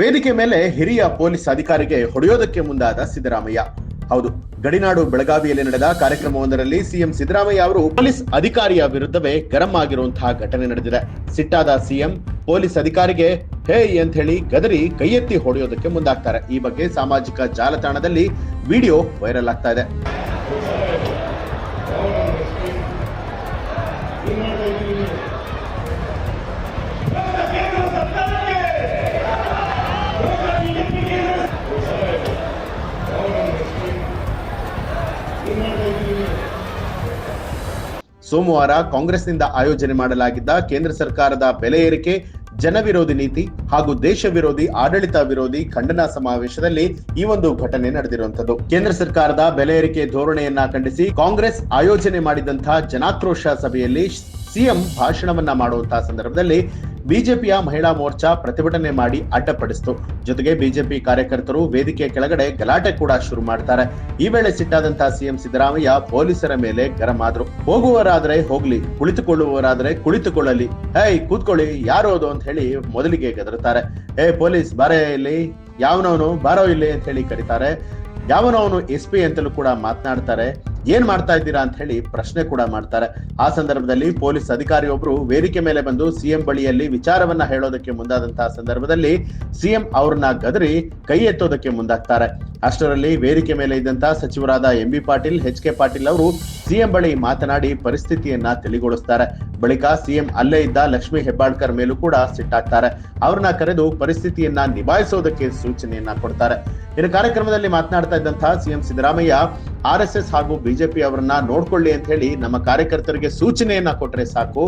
ವೇದಿಕೆ ಮೇಲೆ ಹಿರಿಯ ಪೊಲೀಸ್ ಅಧಿಕಾರಿಗೆ ಹೊಡೆಯೋದಕ್ಕೆ ಮುಂದಾದ ಸಿದ್ದರಾಮಯ್ಯ. ಹೌದು, ಗಡಿನಾಡು ಬೆಳಗಾವಿಯಲ್ಲಿ ನಡೆದ ಕಾರ್ಯಕ್ರಮವೊಂದರಲ್ಲಿ ಸಿಎಂ ಸಿದ್ದರಾಮಯ್ಯ ಅವರು ಪೊಲೀಸ್ ಅಧಿಕಾರಿಯ ವಿರುದ್ಧವೇ ಗರಂ ಆಗಿರುವಂತಹ ಘಟನೆ ನಡೆದಿದೆ. ಸಿಟ್ಟಾದ ಸಿಎಂ ಪೊಲೀಸ್ ಅಧಿಕಾರಿಗೆ ಹೇ ಅಂತ ಹೇಳಿ ಗದರಿ ಕೈ ಎತ್ತಿ ಹೊಡೆಯೋದಕ್ಕೆ ಮುಂದಾಗ್ತಾರೆ. ಈ ಬಗ್ಗೆ ಸಾಮಾಜಿಕ ಜಾಲತಾಣದಲ್ಲಿ ವಿಡಿಯೋ ವೈರಲ್ ಆಗ್ತಾ ಇದೆ. ಸೋಮವಾರ ಕಾಂಗ್ರೆಸ್ನಿಂದ ಆಯೋಜನೆ ಮಾಡಲಾಗಿದ್ದ ಕೇಂದ್ರ ಸರ್ಕಾರದ ಬೆಲೆ ಏರಿಕೆ, ಜನವಿರೋಧಿ ನೀತಿ ಹಾಗೂ ದೇಶ ವಿರೋಧಿ ಆಡಳಿತ ವಿರೋಧಿ ಖಂಡನಾ ಸಮಾವೇಶದಲ್ಲಿ ಈ ಒಂದು ಘಟನೆ ನಡೆದಿರುವಂತದ್ದು. ಕೇಂದ್ರ ಸರ್ಕಾರದ ಬೆಲೆ ಏರಿಕೆ ಧೋರಣೆಯನ್ನ ಖಂಡಿಸಿ ಕಾಂಗ್ರೆಸ್ ಆಯೋಜನೆ ಮಾಡಿದಂತಹ ಜನಾಕ್ರೋಶ ಸಭೆಯಲ್ಲಿ ಸಿಎಂ ಭಾಷಣವನ್ನ ಮಾಡುವಂತಹ ಸಂದರ್ಭದಲ್ಲಿ ಬಿಜೆಪಿಯ ಮಹಿಳಾ ಮೋರ್ಚಾ ಪ್ರತಿಭಟನೆ ಮಾಡಿ ಅಡ್ಡಪಡಿಸಿತು. ಜೊತೆಗೆ ಬಿಜೆಪಿ ಕಾರ್ಯಕರ್ತರು ವೇದಿಕೆ ಕೆಳಗಡೆ ಗಲಾಟೆ ಕೂಡ ಶುರು ಮಾಡ್ತಾರೆ. ಈ ವೇಳೆ ಸಿಟ್ಟಾದಂತಹ ಸಿಎಂ ಸಿದ್ದರಾಮಯ್ಯ ಪೊಲೀಸರ ಮೇಲೆ ಗರಂ ಆದ್ರು. ಹೋಗುವವರಾದ್ರೆ ಹೋಗ್ಲಿ, ಕುಳಿತುಕೊಳ್ಳುವವರಾದ್ರೆ ಕುಳಿತುಕೊಳ್ಳಲಿ, ಹೇ ಕೂತ್ಕೊಳ್ಳಿ, ಯಾರು ಅದು ಅಂತ ಹೇಳಿ ಮೊದಲಿಗೆ ಗದರುತ್ತಾರೆ. ಹೇ ಪೊಲೀಸ್ ಬಾರೇ ಇಲ್ಲಿ, ಯಾವನವನು ಬಾರೋ ಇಲ್ಲಿ ಅಂತ ಹೇಳಿ ಕರೀತಾರೆ. ಯಾವನವನು SP ಅಂತಲೂ ಕೂಡ ಮಾತನಾಡ್ತಾರೆ. ಏನ್ ಮಾಡ್ತಾ ಇದ್ದೀರಾ ಅಂತ ಹೇಳಿ ಪ್ರಶ್ನೆ ಕೂಡ ಮಾಡ್ತಾರೆ. ಆ ಸಂದರ್ಭದಲ್ಲಿ ಪೊಲೀಸ್ ಅಧಿಕಾರಿಯೊಬ್ರು ವೇದಿಕೆ ಮೇಲೆ ಬಂದು ಸಿಎಂ ಬಳಿಯಲ್ಲಿ ವಿಚಾರವನ್ನ ಹೇಳೋದಕ್ಕೆ ಮುಂದಾದಂತಹ ಸಂದರ್ಭದಲ್ಲಿ ಸಿಎಂ ಅವ್ರನ್ನ ಗದರಿ ಕೈ ಎತ್ತೋದಕ್ಕೆ ಮುಂದಾಗ್ತಾರೆ. ಅಷ್ಟರಲ್ಲಿ ವೇದಿಕೆ ಮೇಲೆ ಇದ್ದಂತಹ ಸಚಿವರಾದ MB ಪಾಟೀಲ್, HK ಪಾಟೀಲ್ ಅವರು ಸಿಎಂ ಬಳಿ ಮಾತನಾಡಿ ಪರಿಸ್ಥಿತಿಯನ್ನ ತಿಳಿಗೊಳಿಸ್ತಾರೆ. ಬಳಿಕ ಸಿಎಂ ಅಲ್ಲೇ ಇದ್ದ ಲಕ್ಷ್ಮೀ ಹೆಬ್ಬಾಳ್ಕರ್ ಮೇಲೂ ಕೂಡ ಸಿಟ್ಟಾಗ್ತಾರೆ. ಅವ್ರನ್ನ ಕರೆದು ಪರಿಸ್ಥಿತಿಯನ್ನ ನಿಭಾಯಿಸೋದಕ್ಕೆ ಸೂಚನೆಯನ್ನ ಕೊಡ್ತಾರೆ. ಇನ್ನು ಕಾರ್ಯಕ್ರಮದಲ್ಲಿ ಮಾತನಾಡ್ತಾ ಇದ್ದಂತಹ ಸಿಎಂ ಸಿದ್ದರಾಮಯ್ಯ RSS ಹಾಗೂ ಬಿಜೆಪಿ ಅವರನ್ನ ನೋಡ್ಕೊಳ್ಳಿ ಅಂತ ಹೇಳಿ ನಮ್ಮ ಕಾರ್ಯಕರ್ತರಿಗೆ ಸೂಚನೆಯನ್ನ ಕೊಟ್ರೆ ಸಾಕು,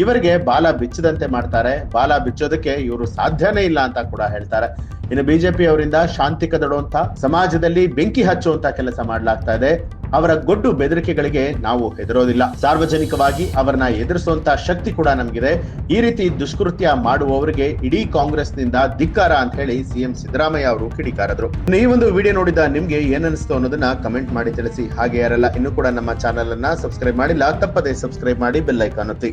ಇವರಿಗೆ ಬಾಲ ಬಿಚ್ಚದಂತೆ ಮಾಡ್ತಾರೆ, ಬಾಲ ಬಿಚ್ಚೋದಕ್ಕೆ ಇವರು ಸಾಧ್ಯನೇ ಇಲ್ಲ ಅಂತ ಕೂಡ ಹೇಳ್ತಾರೆ. ಇನ್ನು ಬಿಜೆಪಿ ಅವರಿಂದ ಶಾಂತಿ ಕದಡುವಂತ, ಸಮಾಜದಲ್ಲಿ ಬೆಂಕಿ ಹಚ್ಚುವಂತ ಕೆಲಸ ಮಾಡಲಾಗ್ತಾ ಇದೆ. ಅವರ ಗೊಡ್ಡು ಬೆದರಿಕೆಗಳಿಗೆ ನಾವು ಹೆದರೋದಿಲ್ಲ. ಸಾರ್ವಜನಿಕವಾಗಿ ಅವರನ್ನ ಎದುರಿಸುವಂತ ಶಕ್ತಿ ಕೂಡ ನಮಗಿದೆ. ಈ ರೀತಿ ದುಷ್ಕೃತ್ಯ ಮಾಡುವವರಿಗೆ ಇಡೀ ಕಾಂಗ್ರೆಸ್ನಿಂದ ಧಿಕ್ಕಾರ ಅಂತ ಹೇಳಿ ಸಿಎಂ ಸಿದ್ದರಾಮಯ್ಯ ಅವರು ಕಿಡಿಕಾರದ್ರು. ಈ ಒಂದು ವಿಡಿಯೋ ನೋಡಿದ ನಿಮ್ಗೆ ಏನನ್ನಿಸ್ತು ಅನ್ನೋದನ್ನ ಕಮೆಂಟ್ ಮಾಡಿ ತಿಳಿಸಿ. ಹಾಗೆ ಯಾರೆಲ್ಲ ಇನ್ನೂ ಕೂಡ ನಮ್ಮ ಚಾನೆಲ್ ಅನ್ನ ಸಬ್ಸ್ಕ್ರೈಬ್ ಮಾಡಿಲ್ಲ, ತಪ್ಪದೆ ಸಬ್ಸ್ಕ್ರೈಬ್ ಮಾಡಿ, ಬೆಲ್ ಐಕಾನ್ ಒತ್ತಿ.